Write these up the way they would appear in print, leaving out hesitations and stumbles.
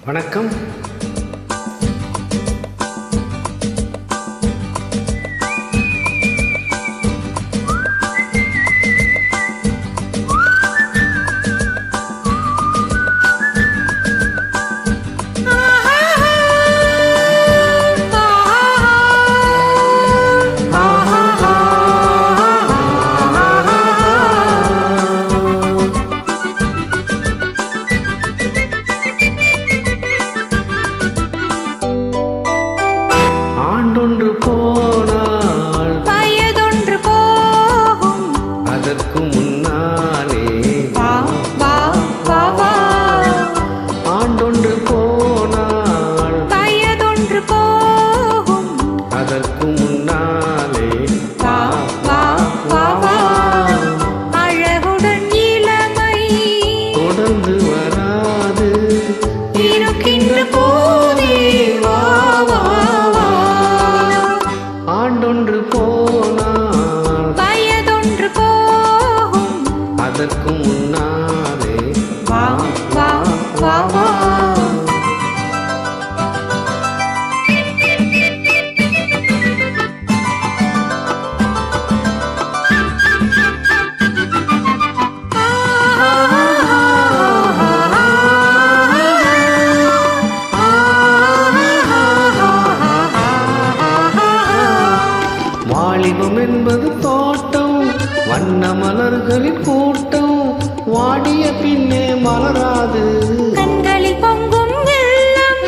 வணக்கம். ஆண்டொன்று போனால் வயதொன்று போகும், அதற்கு முன்னாலே வா வா வா வா. ஆண்டொன்று போனால் வயதொன்று போகும், அதற்கு முன்னாலே வா வா வா வா. அழகுடன் இளமை தொடர்ந்து வராது இருக்கின்ற போதே வா வா வா. ஆண்டொன்று போனால் வயதொன்று போகும், அதற்கு முன்னாலே வா வா வா வா. வாலிபம் என்பது தோட்டம், வண்ண மலர்களின் கூட்டம், வாடிய பின்னே மலராது. கண்களில் பொங்கும் வெள்ளம்,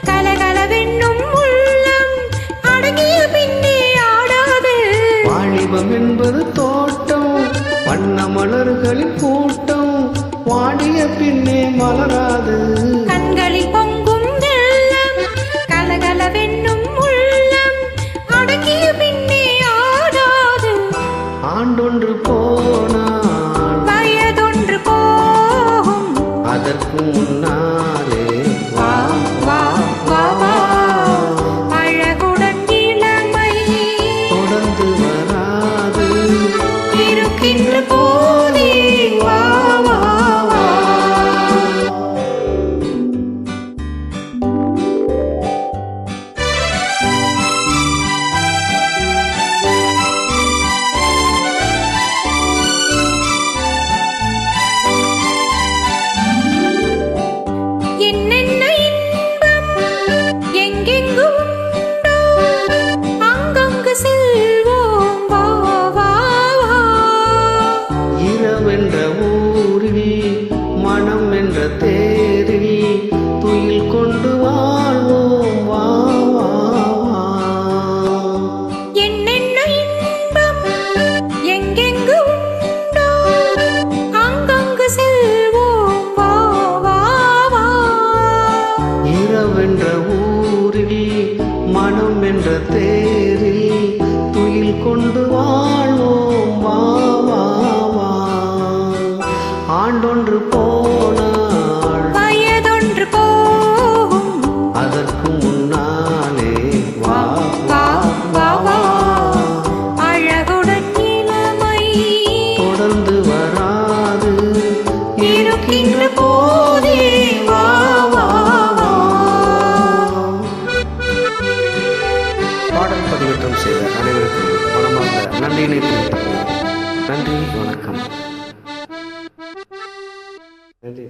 கலகலவென்னும் உள்ளம், அடங்கிய பின்னே ஆடாது. வாலிபம் என்பது தோட்டம், வண்ண மலர்களின் கூட்டம், வாடிய பின்னே மலராது. கண்களில் பொங்கும் வெள்ளம், கலகலவென்னும் உள்ளம், அடங்கிய பின்னே ஆடாது. ஆண்டொன்று போனால் வயதொன்று போகும், அதற்கு முன்னாலே வா வா வா வா. அழகுடன் இளமை தொடர்ந்து வராது இருக்கின்ற போதே வா வா வா. என்னென்ன இன்பம் எங்கெங்கு உண்டோ, அங்கங்கு செல்வோம் வா வா வா. இரவென்ற ஊரில் மனம் என்ற தேரில் துயில் கொண்டு வாழ்வோம் வா வா வா. என்னென்ன இன்பம் எங்கெங்கு உண்டோ, அங்கங்கு செல்வோம் வா வா வா. இரவென்ற ஊரில் மனம் என்ற தேரில் துயில் கொண்டு வாழ்வோம் வா வா வா. ஆண்டொன்று போனால் வயதொன்று போகும், அதற்கு முன்னாலே வா வா வா வா. அழகுடன் இளமை தொடர்ந்து வராது இருக்கின்ற போதே வா வா வா. பாடல் பதிவேற்றம் செய்த அனைவருக்கும் மனமார்ந்த நன்றியினை தெரிவித்துக் கொள்கிறேன். நன்றி, வணக்கம். நன்றி.